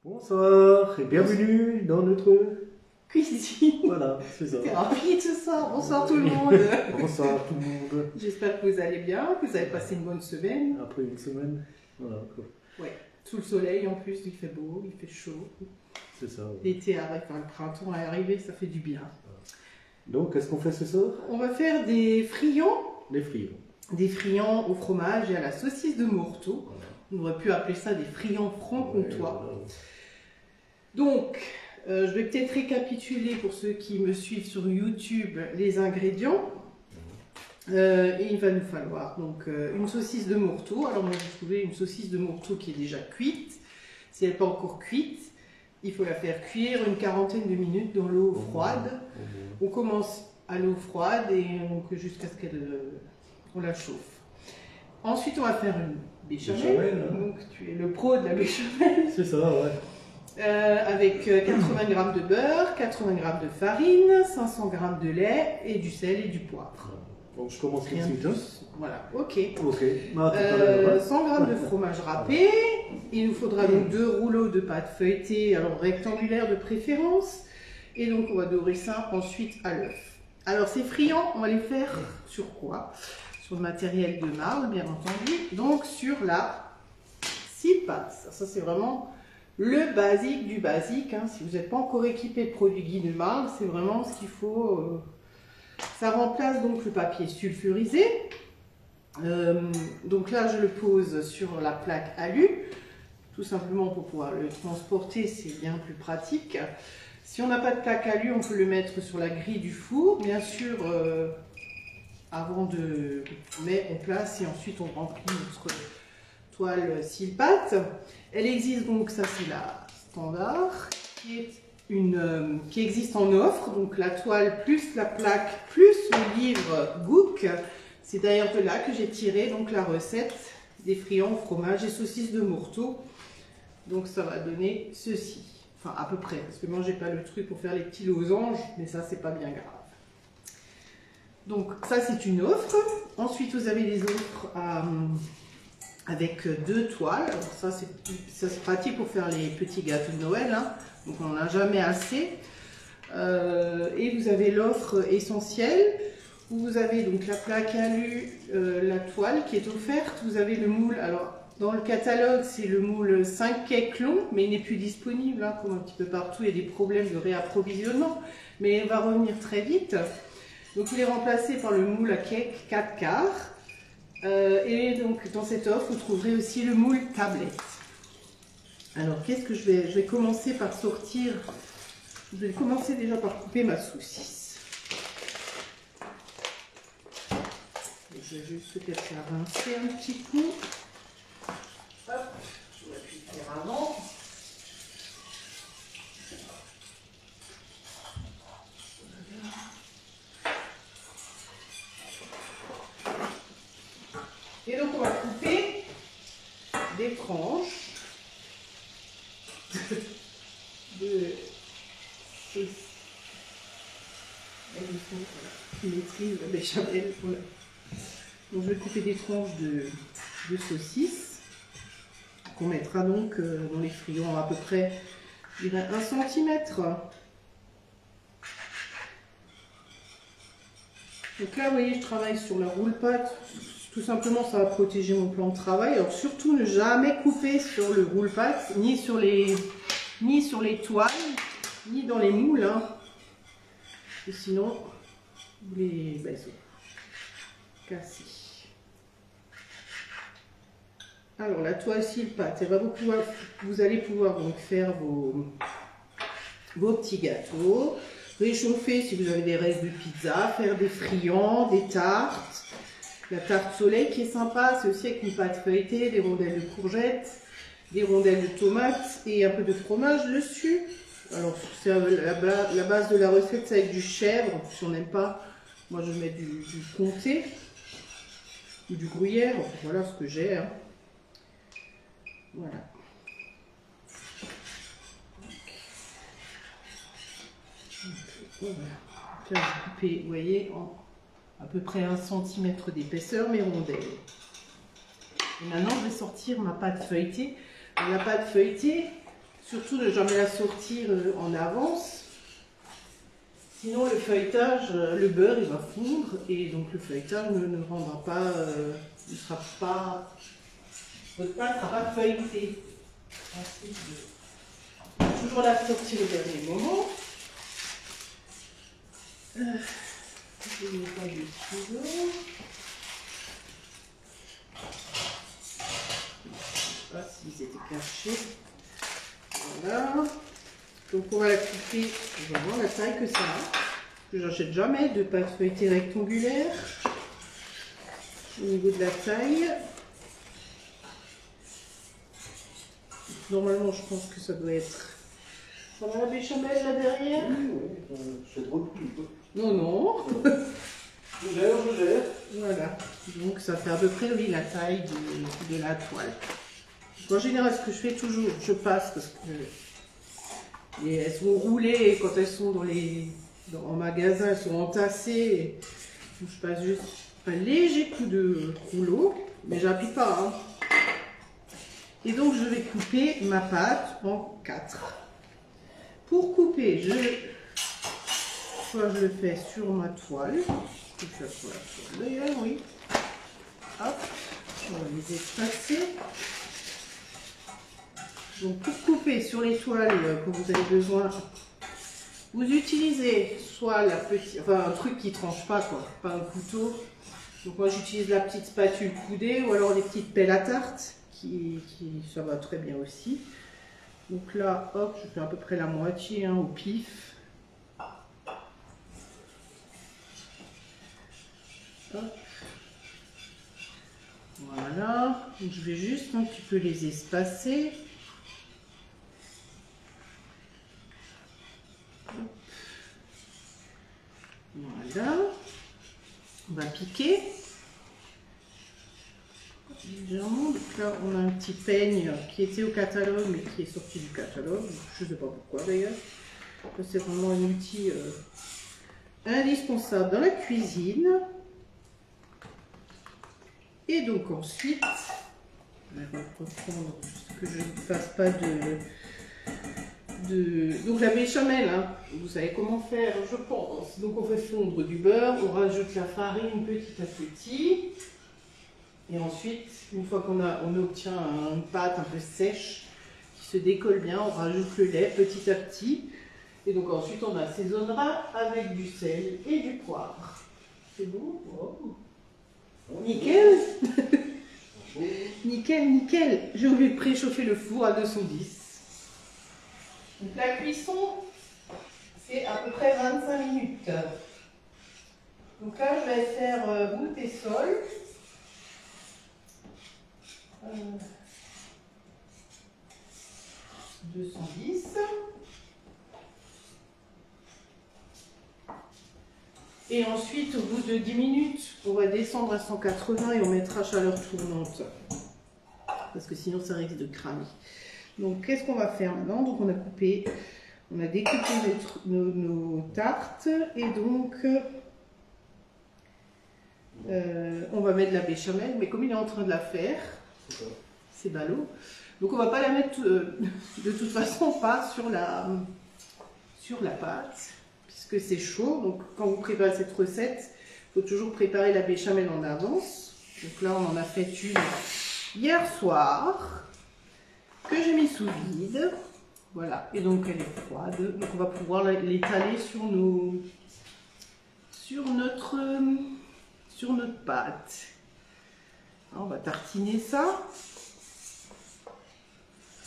Bonsoir et bienvenue dans notre cuisine. Voilà, c'est ça. C'est rapide ce soir. Bonsoir tout le monde. Bonsoir tout le monde. J'espère que vous allez bien, que vous avez passé une bonne semaine. Après une semaine, voilà. Ouais, sous le soleil en plus, il fait beau, il fait chaud. C'est ça. Ouais. L'été arrive, enfin, le printemps est arrivé, ça fait du bien. Donc, qu'est-ce qu'on fait ce soir? On va faire des friands. Les friands. Des friands au fromage et à la saucisse de Morteau. Voilà. On aurait pu appeler ça des friands franc-comtois. Ouais, voilà. Donc, je vais peut-être récapituler pour ceux qui me suivent sur YouTube les ingrédients. Et il va nous falloir donc une saucisse de Morteau. Alors moi j'ai trouvé une saucisse de Morteau qui est déjà cuite. Si elle n'est pas encore cuite, il faut la faire cuire une quarantaine de minutes dans l'eau froide. On commence à l'eau froide et jusqu'à ce qu'on la chauffe. Ensuite on va faire une béchamel. Donc tu es le pro de la béchamel. C'est ça, ouais. Avec 80 g de beurre, 80 g de farine, 500 g de lait et du sel et du poivre. Donc je commence tout de suite. Voilà, ok. 100 g de fromage râpé. Il nous faudra donc 2 rouleaux de pâte feuilletée, alors rectangulaire de préférence. Et donc on va dorer ça ensuite à l'œuf. Alors ces friands, on va les faire sur quoi? Sur le matériel de marbre, bien entendu. Donc sur la scie passe. Ça c'est vraiment le basique du basique, hein. Si vous n'êtes pas encore équipé de produits Guy de marbre, c'est vraiment ce qu'il faut. Ça remplace donc le papier sulfurisé. Donc là, je le pose sur la plaque alu, tout simplement pour pouvoir le transporter, c'est bien plus pratique. Si on n'a pas de plaque alu, on peut le mettre sur la grille du four, bien sûr, avant de mettre en place et ensuite on remplit notre toile scie-pâte. Elle existe donc, ça c'est la standard, qui existe en offre, donc la toile plus la plaque plus le livre Gook. C'est d'ailleurs de là que j'ai tiré donc la recette des friands au fromage et saucisses de Morteau. Donc ça va donner ceci, enfin à peu près, parce que moi j'ai pas le truc pour faire les petits losanges, mais ça c'est pas bien grave. Donc ça c'est une offre. Ensuite vous avez des offres avec 2 toiles. Alors ça c'est pratique pour faire les petits gâteaux de Noël, hein. Donc on n'en a jamais assez. Et vous avez l'offre essentielle où vous avez donc la plaque alu, la toile qui est offerte. Vous avez le moule. Alors dans le catalogue c'est le moule 5 cakes long, mais il n'est plus disponible, hein, comme un petit peu partout. Il y a des problèmes de réapprovisionnement, mais il va revenir très vite. Donc il est remplacé par le moule à cake 4 quarts. Et donc dans cette offre vous trouverez aussi le moule tablette. Alors qu'est-ce que je vais commencer par sortir. Je vais commencer déjà par couper ma saucisse. Je vais juste peut-être la rincer un petit coup. Hop, j'aurais pu le faire avant. Et donc on va couper des tranches de saucisse. Qui maîtrise la béchamel. Voilà. Donc je vais couper des tranches de saucisse qu'on mettra donc dans les friands à peu près, je dirais 1 cm. Donc là vous voyez je travaille sur la roule-pâte. Tout simplement, ça va protéger mon plan de travail. Alors surtout, ne jamais couper sur le roule-pâte, ni sur les toiles, ni dans les moules, hein. Et sinon, vous les casser. Alors la toile scie-pâte, vous allez pouvoir donc faire vos petits gâteaux, réchauffer si vous avez des restes de pizza, faire des friands, des tartes. La tarte soleil qui est sympa, c'est aussi avec une pâte feuilletée, des rondelles de courgettes, des rondelles de tomates et un peu de fromage dessus. Alors c'est la base de la recette, c'est avec du chèvre. Si on n'aime pas, moi je mets du comté ou du gruyère. Voilà ce que j'ai, hein. Voilà. Voilà. Là, je vais couper, vous voyez, en à peu près 1 cm d'épaisseur mes rondelles. Et maintenant je vais sortir ma pâte feuilletée. La pâte feuilletée, Surtout ne jamais la sortir en avance. Sinon le feuilletage, le beurre il va fondre et donc le feuilletage ne rendra pas, ne sera pas, votre pâte ne sera pas feuilletée. Toujours la sortir au dernier moment. Je ne mets pas de ciseaux. Je ne sais pas s'ils étaient cachés. Voilà. Donc on va la couper, on va voir la taille que ça a. Je n'achète jamais de pâte feuilletée rectangulaire. Au niveau de la taille. Normalement je pense que ça doit être... Ça va la béchamel là derrière? Oui, je fais trop de coups. Non, non. Je gère. Voilà. Donc ça fait à peu près oui, la taille de la toile. Donc, en général, ce que je fais toujours, je passe parce que elles sont roulées quand elles sont en magasin, elles sont entassées. Donc, je passe juste un léger coup de rouleau, mais j'appuie pas. Hein. Et donc je vais couper ma pâte en 4. Pour couper, soit je le fais sur ma toile, je fais sur la toile d'ailleurs, oui. Hop, on va les espacer. Donc pour couper sur les toiles que vous avez besoin, vous utilisez soit un truc qui tranche pas quoi, pas un couteau. Donc moi j'utilise la petite spatule coudée ou alors les petites pelles à tarte qui ça va très bien aussi. Donc là, hop, je fais à peu près la moitié au pif. Hop. Voilà, donc je vais juste un petit peu les espacer. Hop. Voilà, on va piquer. Légèrement. Donc là, on a un petit peigne qui était au catalogue, mais qui est sorti du catalogue. Je ne sais pas pourquoi d'ailleurs. C'est vraiment un outil indispensable dans la cuisine. Et donc ensuite, je vais reprendre que je ne fasse pas Donc la béchamel, hein, vous savez comment faire, je pense. Donc on fait fondre du beurre, on rajoute la farine petit à petit. Et ensuite, une fois qu'on obtient une pâte un peu sèche, qui se décolle bien, on rajoute le lait petit à petit. Et donc ensuite, on assaisonnera avec du sel et du poivre. C'est bon? Oh. Nickel. Nickel, nickel. Je vais préchauffer le four à 210. Donc la cuisson, c'est à peu près 25 minutes. Donc là, je vais faire goutte et sol. 210. Et ensuite, au bout de 10 minutes, on va descendre à 180 et on mettra chaleur tournante. Parce que sinon, ça risque de cramer. Donc, qu'est-ce qu'on va faire maintenant? Donc, on a découpé nos tartes. Et donc, on va mettre la béchamel. Mais comme il est en train de la faire, c'est ballot. Donc, on ne va pas la mettre de toute façon pas sur la pâte. Que c'est chaud, donc quand vous préparez cette recette, il faut toujours préparer la béchamel en avance. Donc là, on en a fait une hier soir que j'ai mis sous vide. Voilà, et donc elle est froide. Donc on va pouvoir l'étaler sur notre pâte. Alors, on va tartiner ça.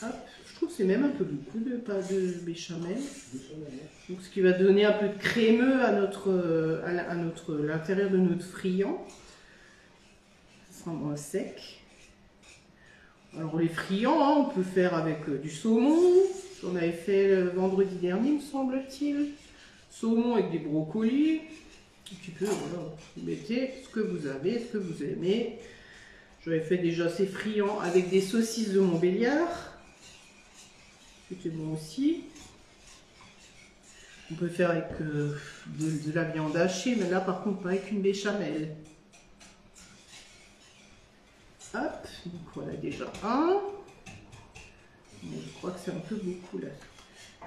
Hop. Je trouve que c'est même un peu beaucoup de béchamel. Donc, ce qui va donner un peu de crémeux à l'intérieur de notre friand. Ça sera moins sec. Alors les friands, hein, on peut faire avec du saumon. On avait fait le vendredi dernier, me semble-t-il. Saumon avec des brocolis. Un petit peu, voilà. Vous mettez ce que vous avez, ce que vous aimez. J'avais fait déjà ces friands avec des saucisses de Montbéliard. C'était bon aussi. On peut faire avec de la viande hachée, mais là par contre pas avec une béchamel. Hop, donc voilà déjà un. Mais je crois que c'est un peu beaucoup là.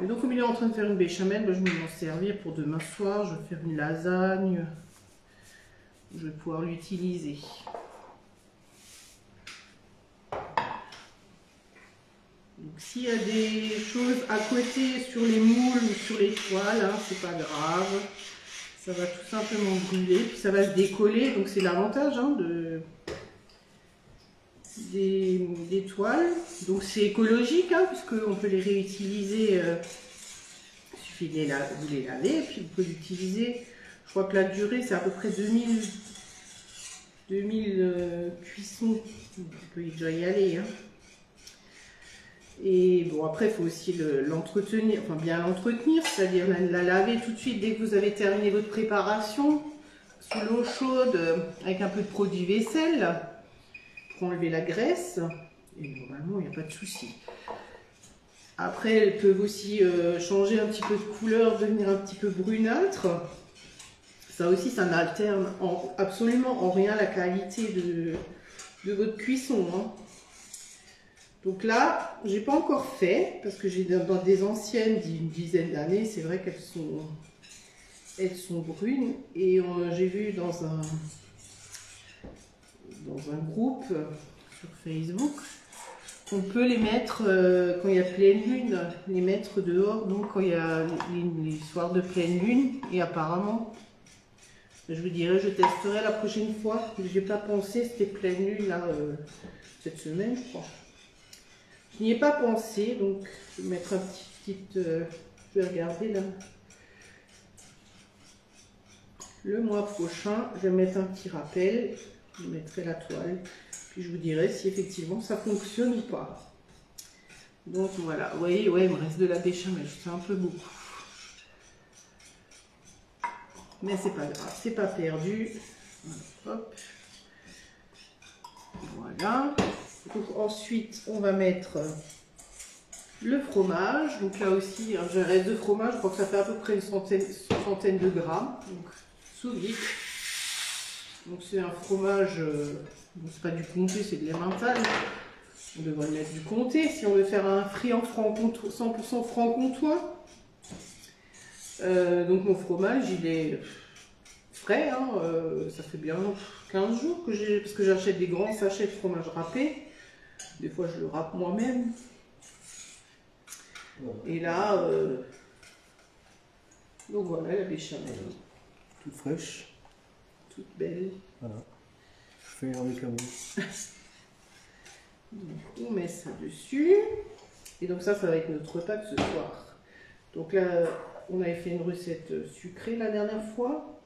Et donc comme il est en train de faire une béchamel, ben, je vais m'en servir pour demain soir. Je vais faire une lasagne. Je vais pouvoir l'utiliser. Donc s'il y a des choses à côté sur les moules ou sur les toiles, hein, c'est pas grave. Ça va tout simplement brûler, puis ça va se décoller. Donc c'est l'avantage hein, des toiles. Donc c'est écologique, hein, puisqu'on peut les réutiliser. Il suffit de les laver, et puis vous pouvez l'utiliser. Je crois que la durée c'est à peu près 2000 cuissons. On peut déjà y aller. Hein. Et bon, après, il faut aussi l'entretenir, enfin bien l'entretenir, c'est-à-dire la laver tout de suite dès que vous avez terminé votre préparation, sous l'eau chaude, avec un peu de produit vaisselle, pour enlever la graisse. Et normalement, il n'y a pas de souci. Après, elles peuvent aussi changer un petit peu de couleur, devenir un petit peu brunâtre. Ça aussi, ça n'alterne absolument en rien la qualité de votre cuisson. Hein. Donc là, j'ai pas encore fait, parce que j'ai dans des anciennes d'une dizaine d'années, c'est vrai qu'elles sont brunes. Et j'ai vu dans un groupe sur Facebook qu'on peut les mettre quand il y a pleine lune, les mettre dehors, donc quand il y a les soirs de pleine lune. Et apparemment, je vous dirai, je testerai la prochaine fois. J'ai pas pensé, c'était pleine lune là, cette semaine, je crois. Je n'y ai pas pensé, donc je vais mettre un petit je vais regarder là. Le mois prochain, je vais mettre un petit rappel, je mettrai la toile, puis je vous dirai si effectivement ça fonctionne ou pas. Donc voilà, vous voyez, ouais, il me reste de la béchamel, c'est un peu beaucoup. Mais c'est pas grave, c'est pas perdu. Hop. Voilà. Donc ensuite, on va mettre le fromage. Donc là aussi, j'ai un reste de fromage. Je crois que ça fait à peu près une centaine de grammes. Donc sous vide. Donc c'est un fromage, c'est pas du comté, c'est de l'emmental. On devrait mettre du comté si on veut faire un frit en 100% franc-comtois. Donc mon fromage, il est frais. Hein, ça fait bien 15 jours que j'ai, parce que j'achète des grands sachets de fromage râpé. Des fois, je le râpe moi-même. Et là, donc voilà la béchamel. Toute fraîche. Toute belle. Voilà. Je fais avec l'amour. Donc, on met ça dessus. Et donc ça va être notre repas de ce soir. Donc là, on avait fait une recette sucrée la dernière fois.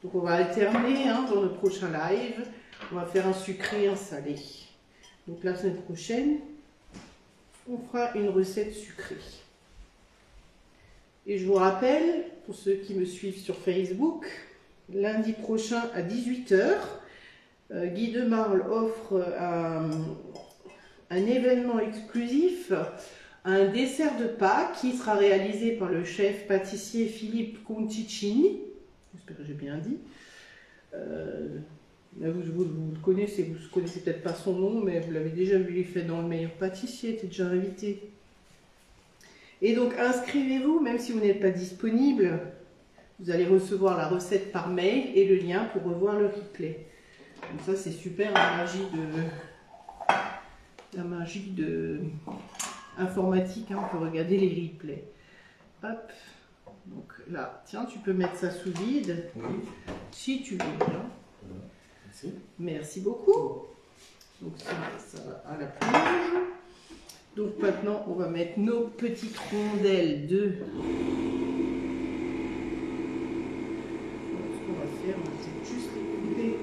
Donc on va alterner hein, dans le prochain live. On va faire un sucré et un salé. Donc la semaine prochaine, on fera une recette sucrée. Et je vous rappelle, pour ceux qui me suivent sur Facebook, lundi prochain à 18 h, Guy de Marle offre un événement exclusif, un dessert de Pâques qui sera réalisé par le chef pâtissier Philippe Conticini. J'espère que j'ai bien dit. Vous le connaissez, vous ne connaissez peut-être pas son nom, mais vous l'avez déjà vu, il est fait dans Le Meilleur Pâtissier, était déjà invité. Et donc inscrivez-vous, même si vous n'êtes pas disponible, vous allez recevoir la recette par mail et le lien pour revoir le replay. Donc ça c'est super, la magie de informatique, hein, on peut regarder les replays. Hop, donc là, tiens, tu peux mettre ça sous vide, oui. Si tu veux bien. Merci. Merci beaucoup. Donc ça va à la plonge. Donc maintenant, on va mettre nos petites rondelles de... Ce qu'on va faire, on va peut-être juste les couper.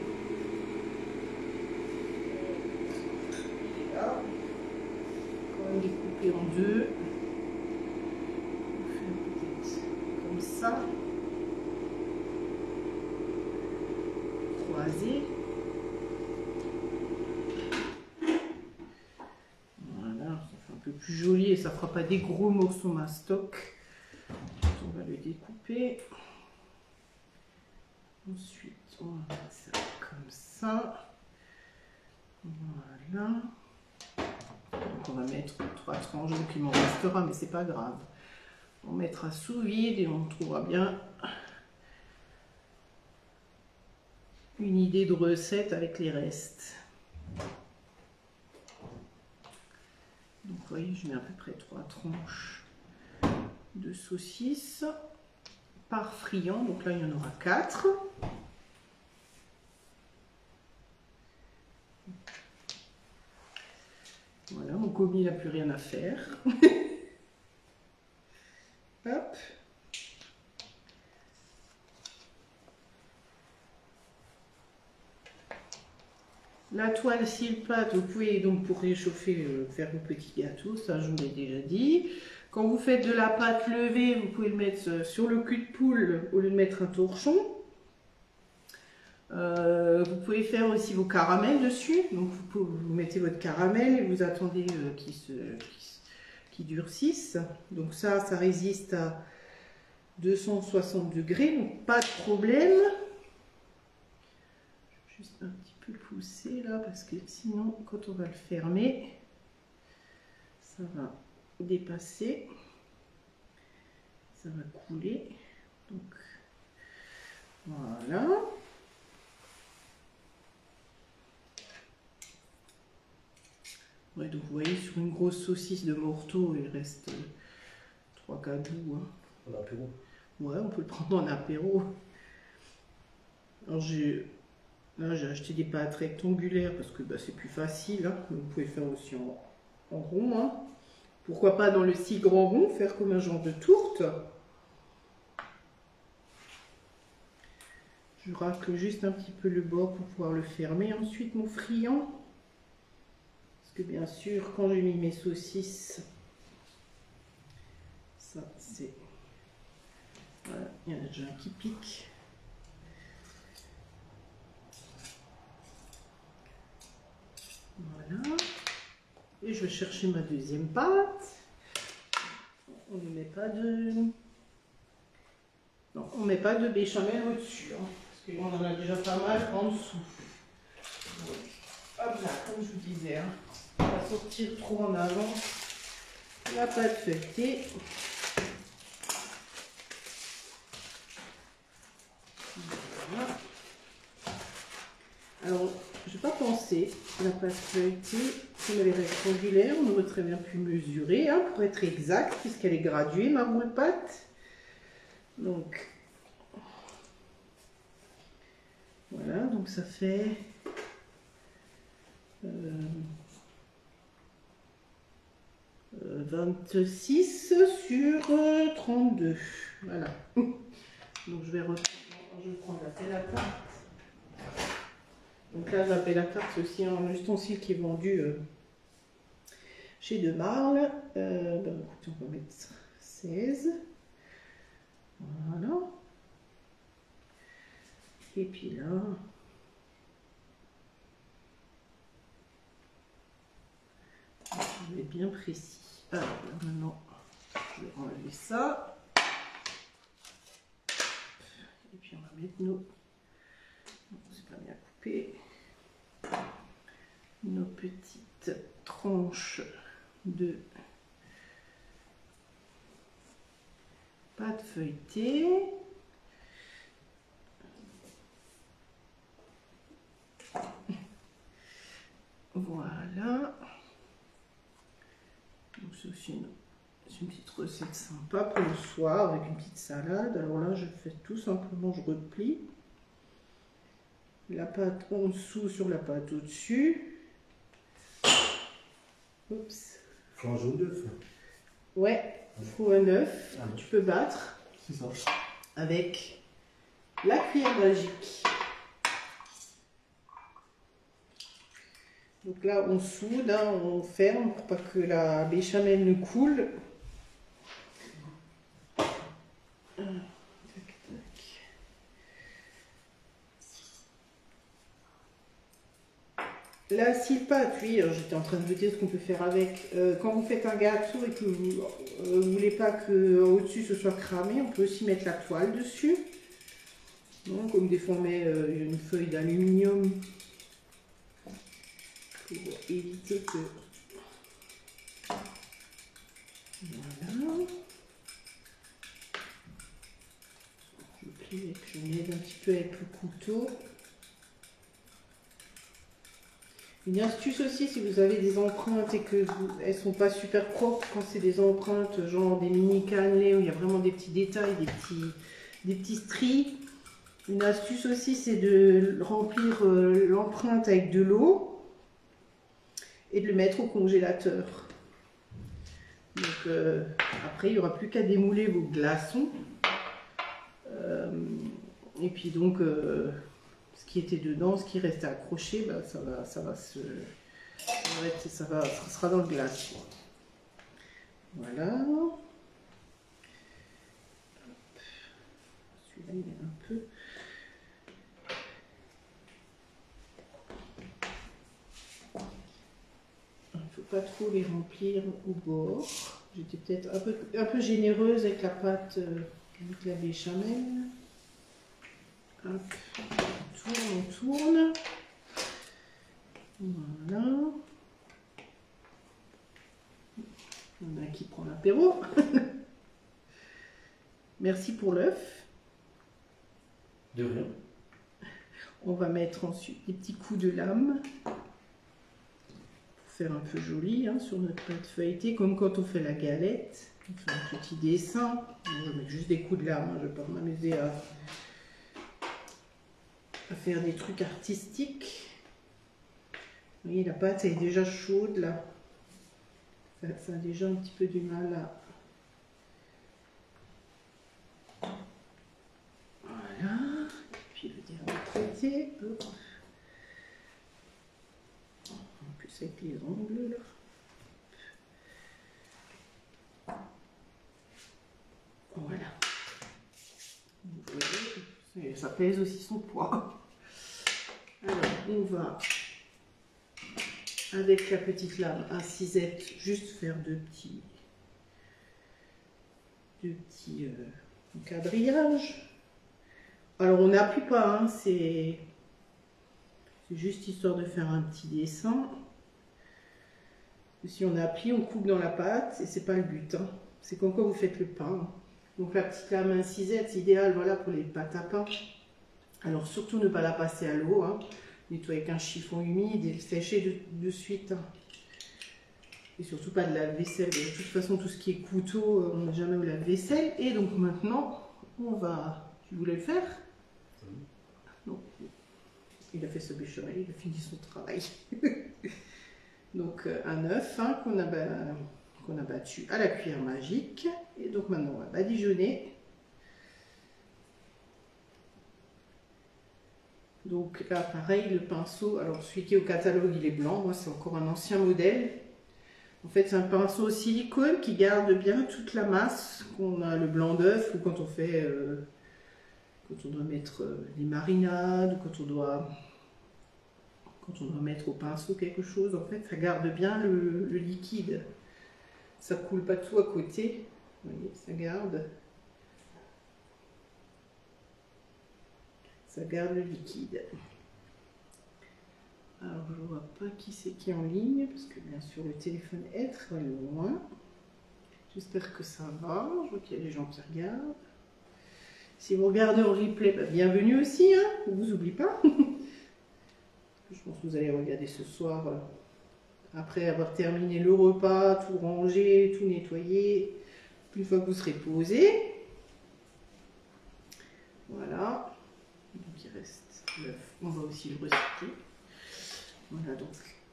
Là. On va les couper en deux. On va faire peut-être comme ça. Croiser. Plus joli et ça fera pas des gros morceaux mastoc. On va le découper. Ensuite, on va mettre ça comme ça. Voilà. on va mettre 3 tranches, donc il m'en restera, mais c'est pas grave. On mettra sous vide et on trouvera bien une idée de recette avec les restes. Donc vous voyez, je mets à peu près 3 tranches de saucisses par friand, donc là il y en aura 4. Voilà, mon commis n'a plus rien à faire. Hop. La toile Silpat, vous pouvez donc pour réchauffer faire vos petits gâteaux, ça je vous l'ai déjà dit. Quand vous faites de la pâte levée, vous pouvez le mettre sur le cul de poule au lieu de mettre un torchon. Vous pouvez faire aussi vos caramels dessus. Donc vous mettez votre caramel et vous attendez qu'il durcisse. Donc ça résiste à 260 degrés, donc pas de problème. Je vais juste un petit peu le pousser là parce que sinon quand on va le fermer, ça va dépasser, ça va couler. Donc voilà. Ouais, donc vous voyez, sur une grosse saucisse de morteau, il reste 3-4 bouts. Hein. En apéro. Ouais, on peut le prendre en apéro. Alors là, j'ai acheté des pâtes rectangulaires parce que bah, c'est plus facile. Hein. Vous pouvez faire aussi en rond. Hein. Pourquoi pas dans le si grand rond, faire comme un genre de tourte. Je racle juste un petit peu le bord pour pouvoir le fermer. Ensuite, mon friand. Parce que bien sûr, quand j'ai mis mes saucisses, ça c'est... Voilà, il y en a déjà un qui pique. Voilà. Et je vais chercher ma deuxième pâte. On ne met pas de... Non, on ne met pas de béchamel au-dessus. Hein, parce qu'on en a déjà pas mal en dessous. Hop là, comme je vous disais. Hein, on va sortir trop en avant la pâte feuilletée. Voilà. Alors, je n'ai pas pensé, la pâte feuilletée, si elle est rectangulaire, on aurait très bien pu mesurer, hein, pour être exact, puisqu'elle est graduée, ma moule pâte. Donc, voilà, donc ça fait 26 sur 32. Voilà. Donc, je vais prendre la pelle à tarte. Donc là, la pelle à tarte, c'est aussi un ustensile qui est vendu chez De Marle. Ben, écoutez, on va mettre 16. Voilà. Et puis là, on est bien précis. Alors là, maintenant, je vais enlever ça. Et puis on va mettre nos... C'est pas bien coupé. Nos petites tranches de pâte feuilletée. Voilà. Donc c'est aussi une petite recette sympa pour le soir avec une petite salade. Alors là, je fais tout simplement, je replie la pâte en dessous sur la pâte au-dessus. Oups. Faut un jaune d'œuf. Ouais, il faut un œuf. Ah, tu peux battre. C'est ça. Avec la cuillère magique. Donc là, on soude, hein, on ferme pour pas que la béchamel ne coule. Tac, tac. La Silpat, oui, j'étais en train de vous dire ce qu'on peut faire avec. Quand vous faites un gâteau et que vous ne voulez pas que au-dessus ce soit cramé, on peut aussi mettre la toile dessus. Donc, comme des fois on met une feuille d'aluminium pour éviter que Et que je m'aide un petit peu avec le couteau. Une astuce aussi, si vous avez des empreintes et que elles sont pas super propres, quand c'est des empreintes genre des mini cannelés où il y a vraiment des petits détails, des petits stries. Une astuce aussi, c'est de remplir l'empreinte avec de l'eau et de le mettre au congélateur. Donc après, il n'y aura plus qu'à démouler vos glaçons. Et puis donc, ce qui était dedans, ce qui restait accroché, ben, ça sera dans le glaçon. Voilà. Celui-là, il est un peu... Il ne faut pas trop les remplir au bord. J'étais peut-être un peu généreuse avec la pâte, avec la béchamel. Hop. On tourne. Voilà. Il y en a qui prend l'apéro. Merci pour l'œuf. De rien. On va mettre ensuite des petits coups de lame pour faire un peu joli hein, sur notre pâte feuilletée, comme quand on fait la galette. On fait un petit dessin. On va mettre juste des coups de lame. Hein. Je ne vais pas m'amuser à faire des trucs artistiques. Vous voyez, la pâte elle est déjà chaude là. Ça a déjà un petit peu du mal à... Voilà. Et puis le dernier côté. Hop. En plus avec les ongles là. Voilà. Vous voyez, ça pèse aussi son poids. Alors, on va, avec la petite lame à cisettes, juste faire deux petits quadrillages. Alors, on n'appuie pas, hein, c'est juste histoire de faire un petit dessin. Si on appuie, on coupe dans la pâte et c'est pas le but. Hein. C'est comme quand vous faites le pain. Donc, la petite lame à cisettes, c'est idéal voilà, pour les pâtes à pain. Alors surtout ne pas la passer à l'eau, hein. Nettoyer avec un chiffon humide et le sécher de suite. Hein. Et surtout pas de lave-vaisselle. De toute façon, tout ce qui est couteau, on n'a jamais au lave-vaisselle. Et donc maintenant, on va... Tu voulais le faire? Non. Il a fait ce béchamel, il a fini son travail. Donc un œuf hein, qu'on a battu à la cuillère magique. Et donc maintenant, on va badigeonner. Donc là, pareil, le pinceau, alors celui qui est au catalogue, il est blanc. Moi, c'est encore un ancien modèle. En fait, c'est un pinceau silicone qui garde bien toute la masse qu'on a le blanc d'œuf ou quand on fait, quand on doit mettre les marinades ou quand on doit mettre au pinceau quelque chose. En fait, ça garde bien le liquide. Ça coule pas tout à côté. Vous voyez, ça garde. Ça garde le liquide. Alors je vois pas qui c'est qui est en ligne parce que bien sûr le téléphone est très loin. J'espère que ça va. Je vois qu'il y a des gens qui regardent. Si vous regardez en replay, bah, bienvenue aussi. Hein, on vous oublie pas. Je pense que vous allez regarder ce soir après avoir terminé le repas, tout rangé, tout nettoyé. Une fois que vous serez posé. Voilà. Donc il reste l'œuf, on va aussi le recycler. Voilà donc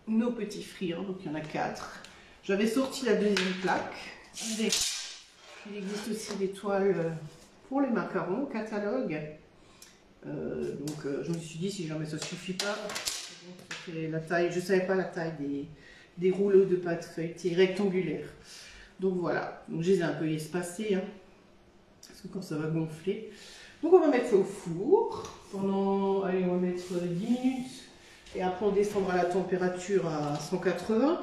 nos petits friands, donc il y en a 4. J'avais sorti la deuxième plaque. Il existe aussi des toiles pour les macarons au catalogue. Je me suis dit si jamais ça ne suffit pas, la taille, je ne savais pas la taille des rouleaux de pâte feuilletée rectangulaires. Donc voilà, donc je les ai un peu espacés, hein, parce que quand ça va gonfler. Donc on va mettre ça au four pendant, allez, on va mettre 10 minutes et après on descendra la température à 180.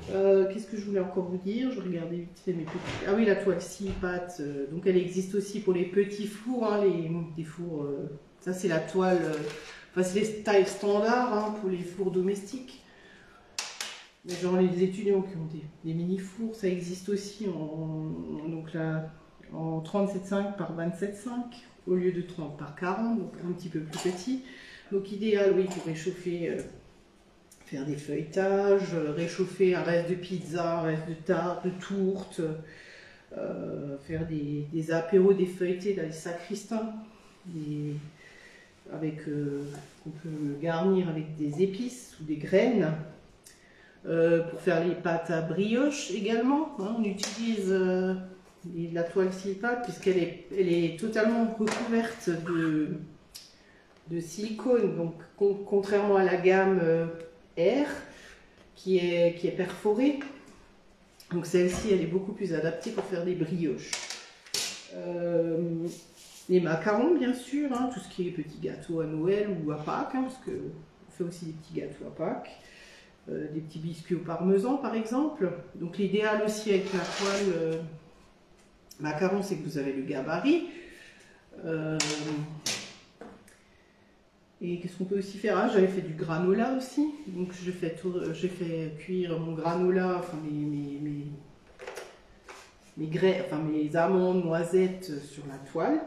Qu'est-ce que je voulais encore vous dire? Je regardais vite fait mes petits... Ah oui, la toile 6 pâtes, donc elle existe aussi pour les petits fours, hein, des fours, ça c'est la toile, enfin c'est les tailles standards hein, pour les fours domestiques. Mais genre les étudiants qui ont des mini fours, ça existe aussi donc là, en 37,5 par 27,5. au lieu de 30 par 40, donc un petit peu plus petit. Donc idéal, oui, pour réchauffer, faire des feuilletages, réchauffer un reste de pizza, un reste de tarte, de tourte, faire des apéros, des feuilletés dans les sacristains, qu'on peut garnir avec des épices ou des graines. Pour faire les pâtes à brioche également, hein, on utilise la toile Silpat puisqu'elle est totalement recouverte de silicone, donc contrairement à la gamme R qui est perforée. Donc celle-ci, elle est beaucoup plus adaptée pour faire des brioches. Les macarons, bien sûr, hein, tout ce qui est petits gâteaux à Noël ou à Pâques, hein, parce qu'on fait aussi des petits gâteaux à Pâques. Des petits biscuits au parmesan, par exemple. Donc l'idéal aussi avec la toile macaron, c'est que vous avez le gabarit. Et qu'est-ce qu'on peut aussi faire? J'avais fait du granola aussi. Donc j'ai fait cuire mon granola, enfin mes amandes, noisettes sur la toile,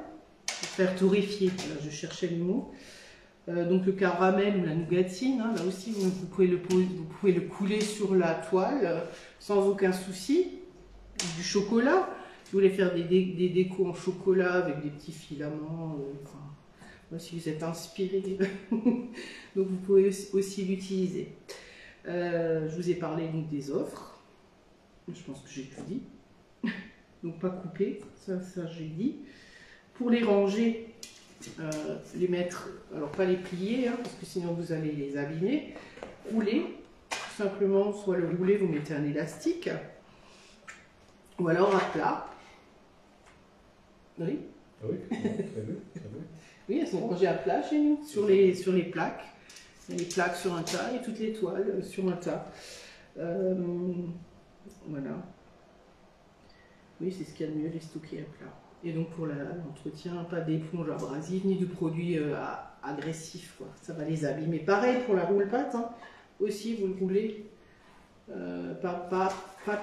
pour faire torréfier. Là, je cherchais le mot. Donc le caramel ou la nougatine, hein, là aussi vous pouvez le couler sur la toile sans aucun souci. Du chocolat, si vous voulez faire des décos en chocolat avec des petits filaments, si vous êtes inspiré, donc vous pouvez aussi l'utiliser. Je vous ai parlé donc des offres, je pense que j'ai tout dit. Donc pas couper, ça j'ai dit. Pour les ranger, les mettre, alors pas les plier, hein, parce que sinon vous allez les abîmer. Rouler, tout simplement, soit le rouler, vous mettez un élastique, ou alors à plat. Oui. Oui, très bien. Oui, elles sont rangées à plat chez nous, sur les plaques. Il y a les plaques sur un tas et toutes les toiles sur un tas. Voilà. Oui, c'est ce qu'il y a de mieux, les stocker à plat. Et donc pour l'entretien, pas d'éponge abrasive ni de produits agressifs, quoi. Ça va les abîmer. Pareil pour la roule-pâte, hein. Aussi vous le roulez, pas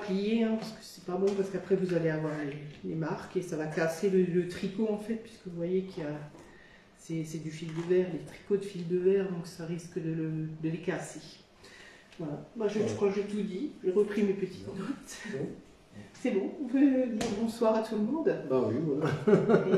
plié, hein, parce que c'est pas bon, parce qu'après vous allez avoir les marques et ça va casser le tricot en fait, puisque vous voyez qu'il y a c'est du fil de verre, les tricots de fil de verre, donc ça risque de les casser. Voilà. Moi, je crois que j'ai tout dit. J'ai repris mes petites notes. C'est bon, on peut dire bonsoir à tout le monde. Bah oui, voilà.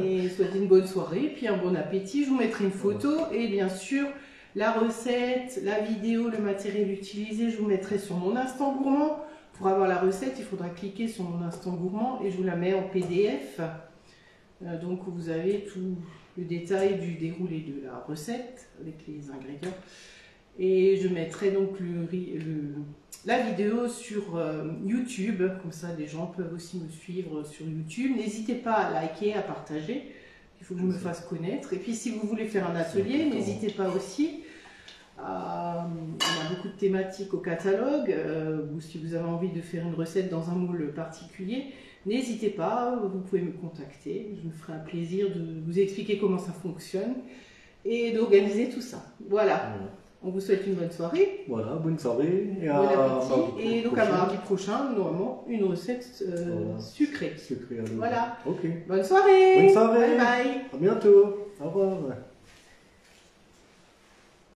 Et souhaiter une bonne soirée, puis un bon appétit. Je vous mettrai une photo et bien sûr la recette, la vidéo, le matériel utilisé, je vous mettrai sur mon instant gourmand. Pour avoir la recette, il faudra cliquer sur mon instant gourmand et je vous la mets en PDF. Donc vous avez tout le détail du déroulé de la recette avec les ingrédients. Et je mettrai donc la vidéo sur YouTube, comme ça des gens peuvent aussi me suivre sur YouTube. N'hésitez pas à liker, à partager, il faut que je me fasse connaître. Et puis si vous voulez faire un atelier, n'hésitez pas aussi. On a beaucoup de thématiques au catalogue, ou si vous avez envie de faire une recette dans un moule particulier, n'hésitez pas, vous pouvez me contacter. Je me ferai un plaisir de vous expliquer comment ça fonctionne et d'organiser tout ça. Voilà. On vous souhaite une bonne soirée. Voilà, bonne soirée. Et bon appétit. Et donc à mardi prochain, normalement, une recette sucrée. Sucrée, alors. Voilà. Ok. Bonne soirée. Bonne soirée. Bye bye. À bientôt. Au revoir.